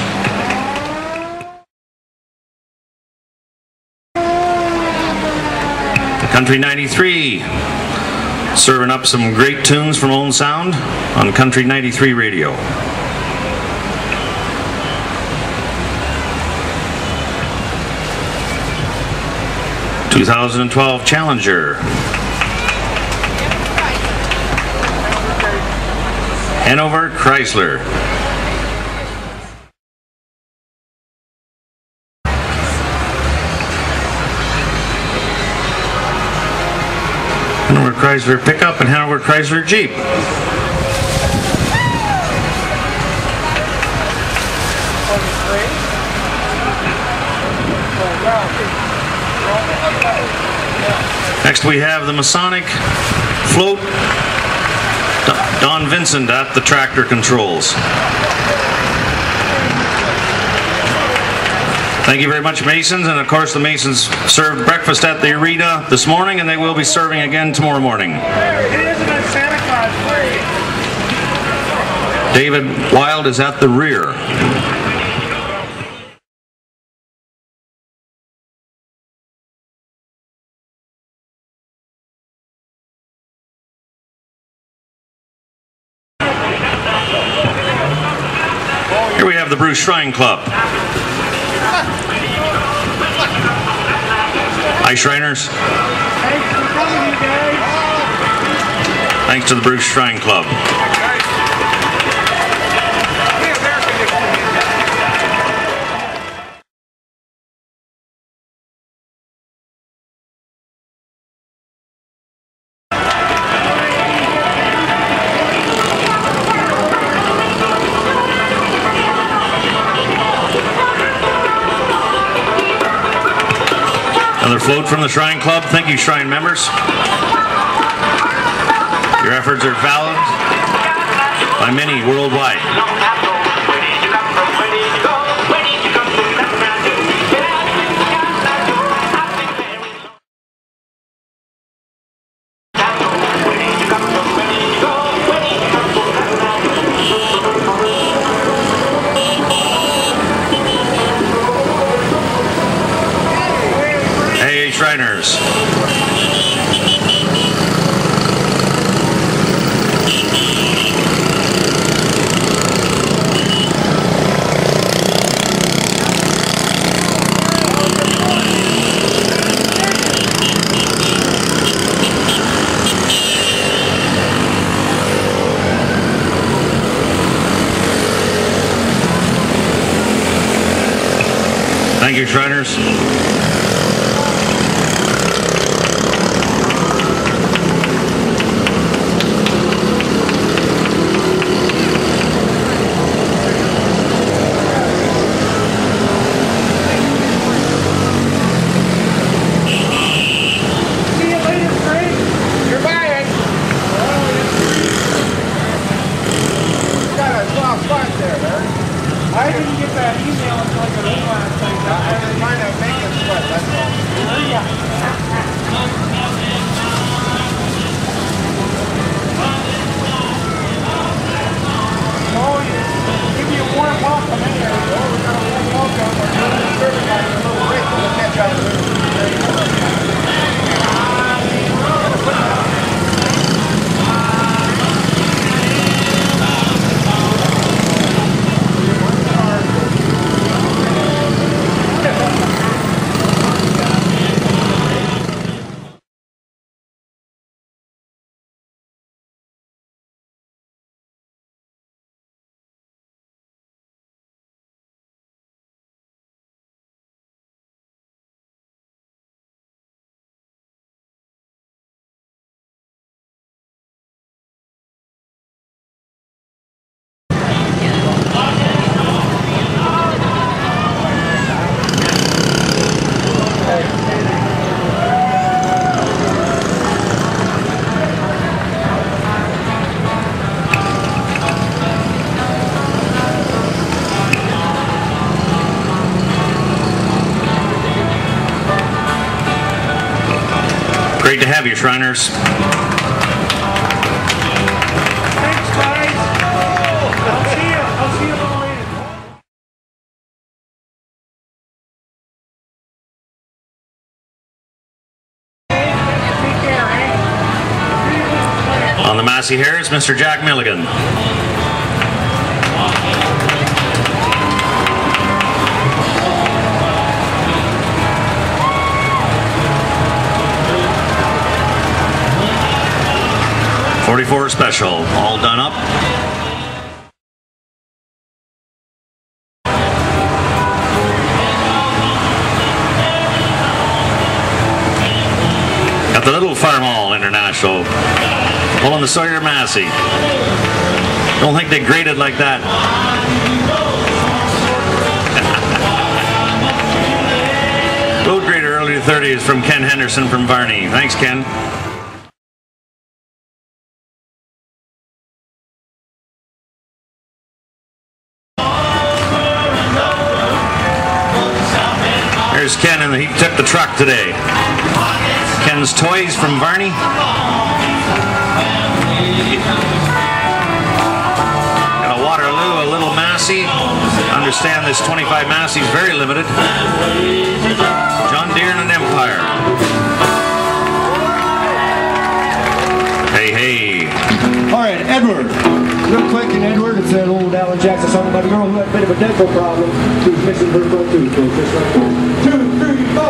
Country 93. Serving up some great tunes from Own Sound on Country 93 radio. (2012) Challenger. Hanover Chrysler. Hanover Chrysler pickup and Hanover Chrysler Jeep. Next we have the Masonic float. Don Vincent at the tractor controls. Thank you very much, Masons, and of course the Masons served breakfast at the arena this morning, and they will be serving again tomorrow morning. David Wild is at the rear. Here we have the Bruce Shrine Club. Hi, Shriners. Thanks to the Bruce Shrine Club. Another float from the Shrine Club. Thank you, Shrine members. Your efforts are valued by many worldwide. Hey, Shriners. Thank you, Shriners. I didn't get that email until I got home last night. I was trying to make it sweat, that's all. Oh, yeah. Give you a warm welcome in here. Oh, we got a warm welcome. We're going to serve it like a little break. We'll catch up. Great to have you, Shriners. Thanks, guys. I'll see you. I'll see you a little later. Take care, eh? On the Massey Hares, Mr. Jack Milligan. .44 special, all done up. At the Little Farm Hall International, pulling the Sawyer Massey. Don't think they graded like that. Road grader early 30s from Ken Henderson from Varney. Thanks, Ken. There's Ken, and he took the truck today. Ken's Toys from Varney. Got a Waterloo, a little Massey. Understand this 25 Massey is very limited. John Deere and an Empire. Hey, hey. All right, Edward. Real quick, and Edward, it's that old Alan Jackson song about a girl who had a bit of a dental problem. She was missing her front tooth. So just like 2, 3, 4.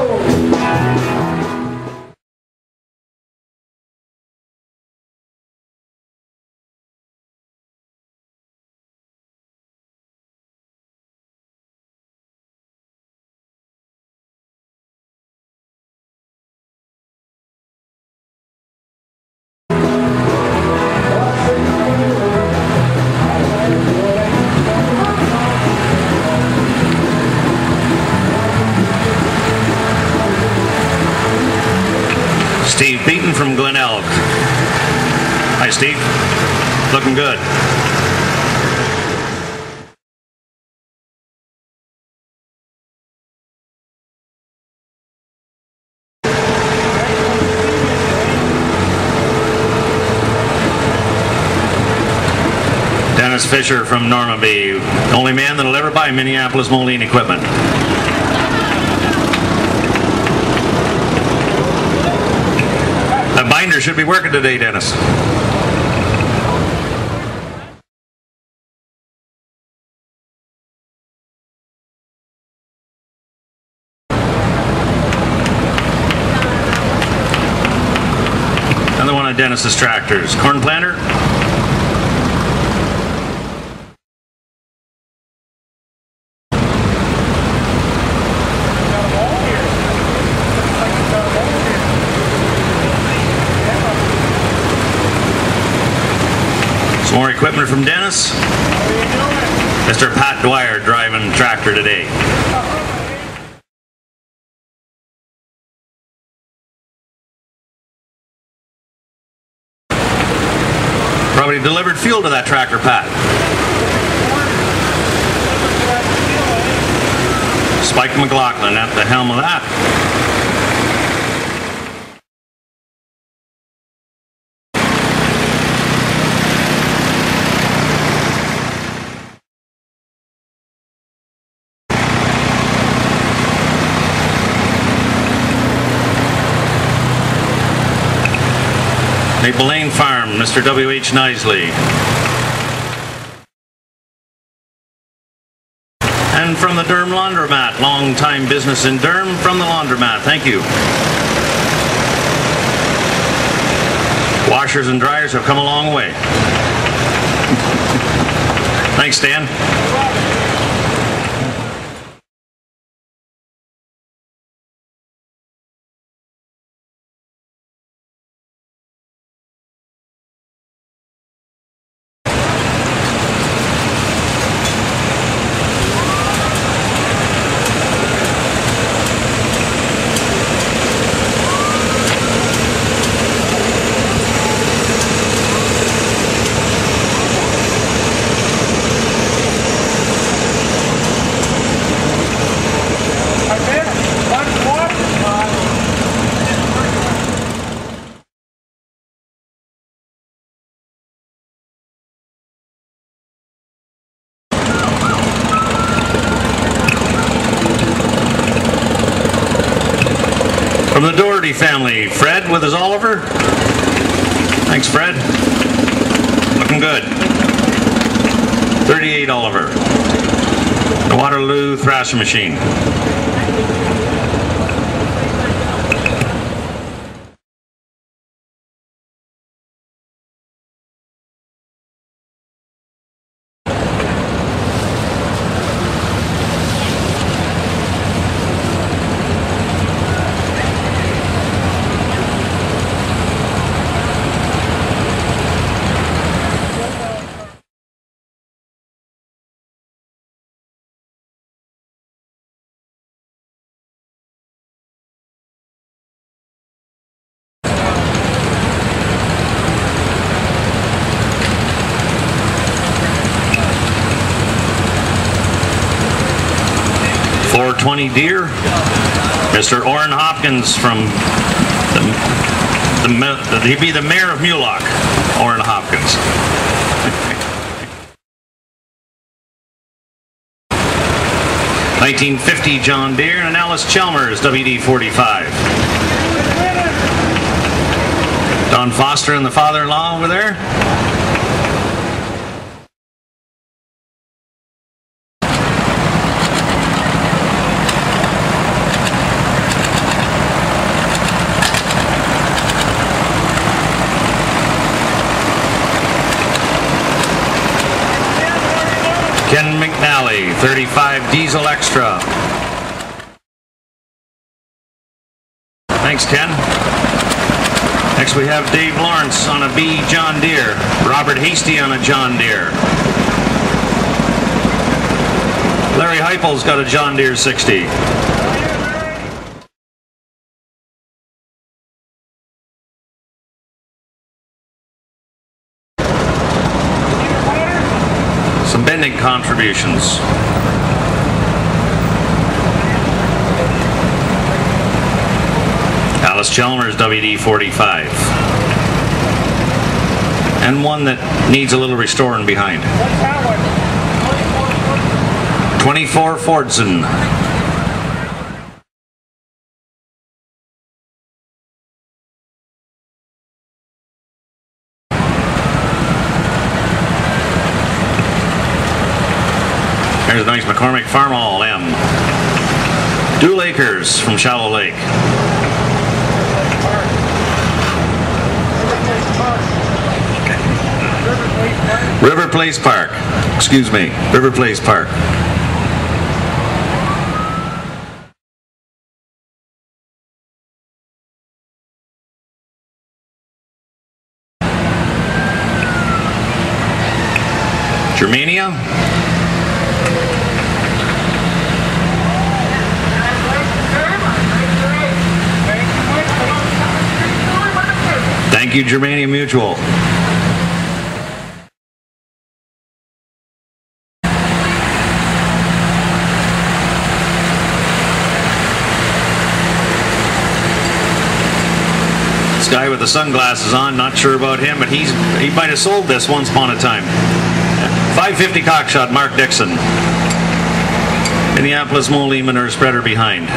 Steve Beaton from Glen Elk. Hi, Steve. Looking good. Dennis Fisher from Normanby. Only man that'll ever buy Minneapolis molding equipment. The binder should be working today, Dennis. Another one of Dennis's tractors. Corn planter. equipment from Dennis. Mr. Pat Dwyer driving tractor today. Probably delivered fuel to that tractor, Pat. Spike McLaughlin at the helm of that. Maple Lane Farm, Mr. W.H. Nisley. And from the Durham Laundromat, long-time business in Durham, from the Laundromat, thank you. Washers and dryers have come a long way. Thanks, Dan. From the Doherty family, Fred with his Oliver. Thanks, Fred. Looking good. 38 Oliver. The Waterloo thrasher machine. .420 Deer, Mr. Orrin Hopkins from he'd be the mayor of Mulock, Orrin Hopkins. .1950 John Deere and Alice Chalmers WD-45. Don Foster and the father-in-law over there. Ken McNally, 35 Diesel Extra. Thanks, Ken. Next we have Dave Lawrence on a B John Deere. Robert Hasty on a John Deere. Larry Heupel's got a John Deere 60. Some bending contributions. Alice Chalmers WD-45. And one that needs a little restoring behind. 24 Fordson. There's a nice McCormick Farmall M. Dual Acres from Shallow Lake. River Place Park. Excuse me, River Place Park. Germania. Thank you, Germania Mutual. This guy with the sunglasses on, not sure about him, but he might have sold this once upon a time. 550 cockshot, Mark Dixon. Minneapolis, Mo Lehman, or spreader behind.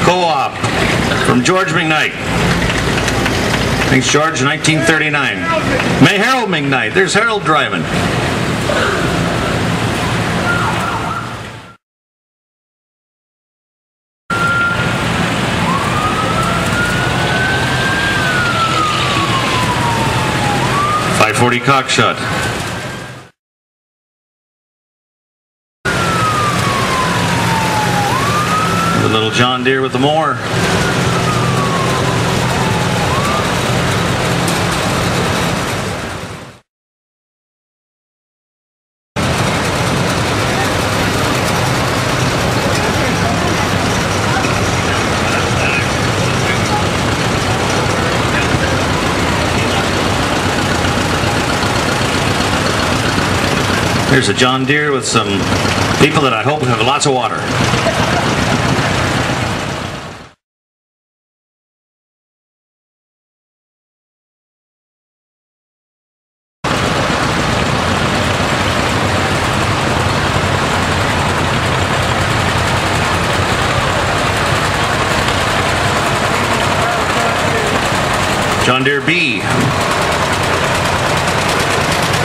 Co-op from George McKnight. Thanks, George, 1939. May Harold McKnight. There's Harold driving. .540 cockshot. The little John Deere with the mower. Here's a John Deere with some people that I hope have lots of water. John Deere B.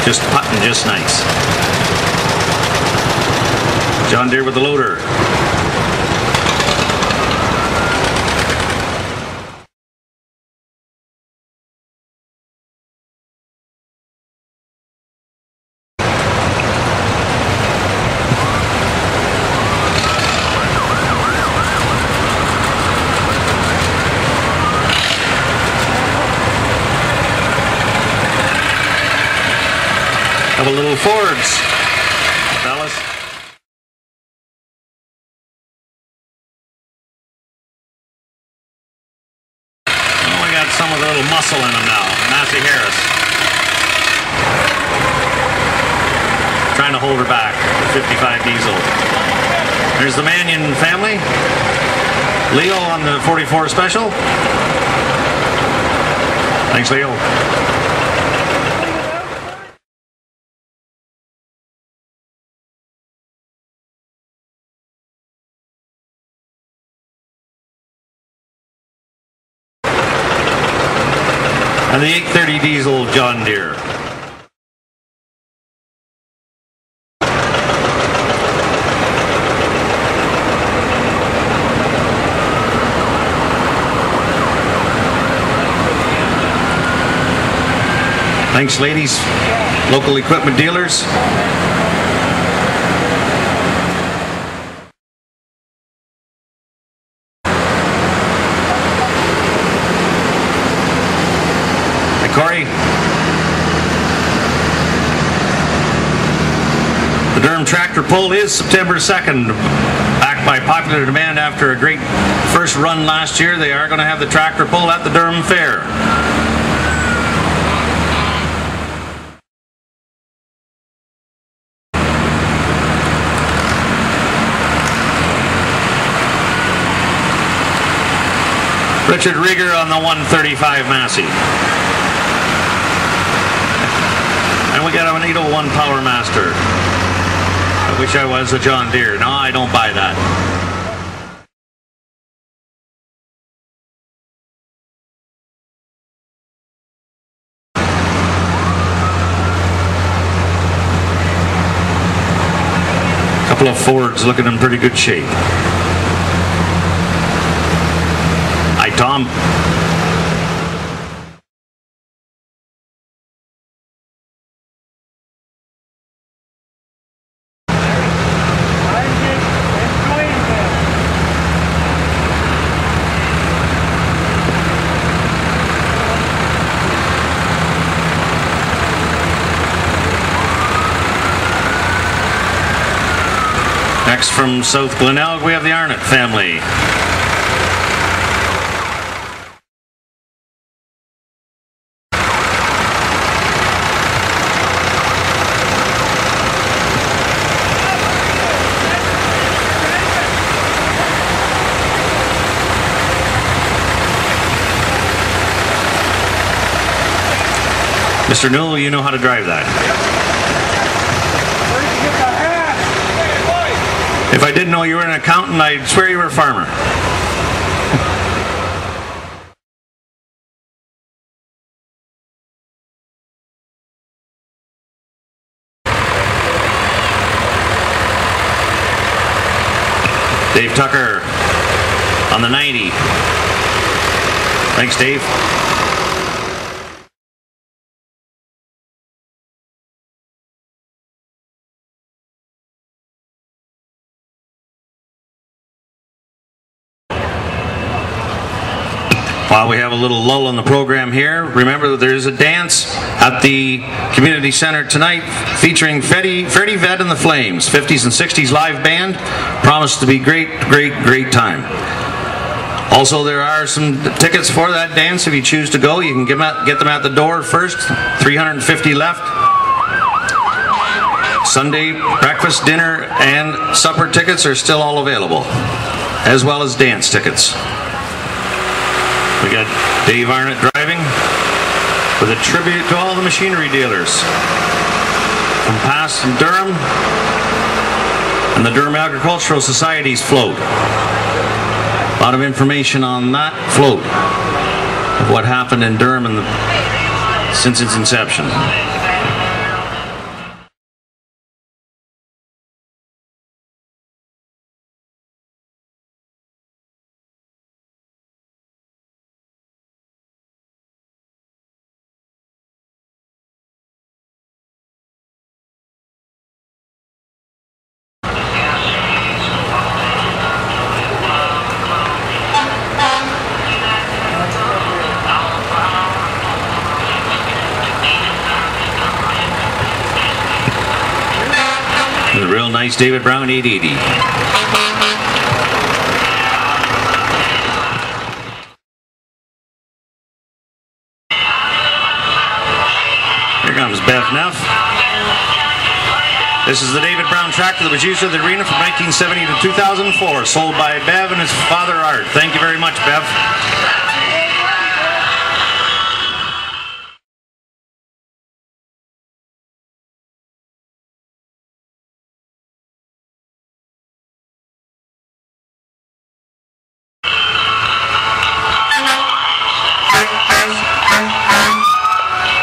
Just putting just nice. John Deere with the loader. Couple little Fords, fellas. Oh, we got some with a little muscle in them now. Massey Harris. Trying to hold her back. The 55 diesel. There's the Mannion family. Leo on the 44 special. Thanks, Leo. And the 830 diesel John Deere. Thanks, ladies. Local equipment dealers. Corey. The Durham tractor pull is September 2nd. Backed by popular demand after a great first run last year, they are going to have the tractor pull at the Durham Fair. Richard Rieger on the 135 Massey. And we got an 801 Power Master. I wish I was a John Deere. No, I don't buy that. Couple of Fords looking in pretty good shape. Hi, Tom. Next from South Glenelg, we have the Arnott family. Mr. Newell, you know how to drive that. If I didn't know you were an accountant, I'd swear you were a farmer. Dave Tucker on the 90. Thanks, Dave. While we have a little lull in the program here, remember that there is a dance at the community center tonight featuring Freddie Vett and the Flames, 50s and 60s live band. Promised to be great time. Also, there are some tickets for that dance if you choose to go. You can get them at the door first, 350 left. Sunday breakfast, dinner, and supper tickets are still all available, as well as dance tickets. We got Dave Arnott driving with a tribute to all the machinery dealers from past from Durham and the Durham Agricultural Society's float. A lot of information on that float of what happened in Durham since its inception. A real nice David Brown 880. Here comes Bev Neff. This is the David Brown tractor that was used at the arena from 1970 to 2004, sold by Bev and his father Art. Thank you very much, Bev.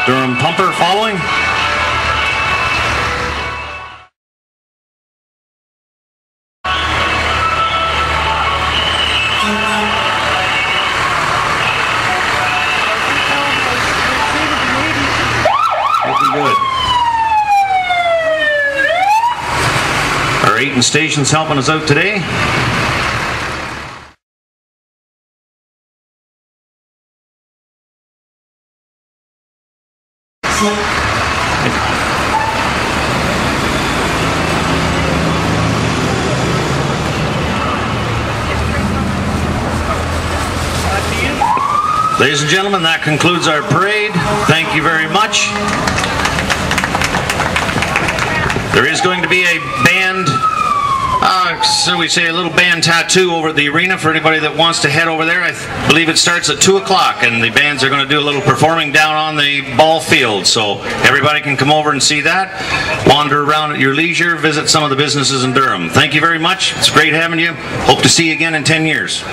Durham pumper following. Looking good. Our Ayton station's helping us out today. Ladies and gentlemen, that concludes our parade. Thank you very much. There is going to be a band, so we say a little band tattoo over the arena for anybody that wants to head over there. I believe it starts at 2 o'clock, and the bands are going to do a little performing down on the ball field, so everybody can come over and see that. Wander around at your leisure, visit some of the businesses in Durham. Thank you very much. It's great having you. Hope to see you again in 10 years.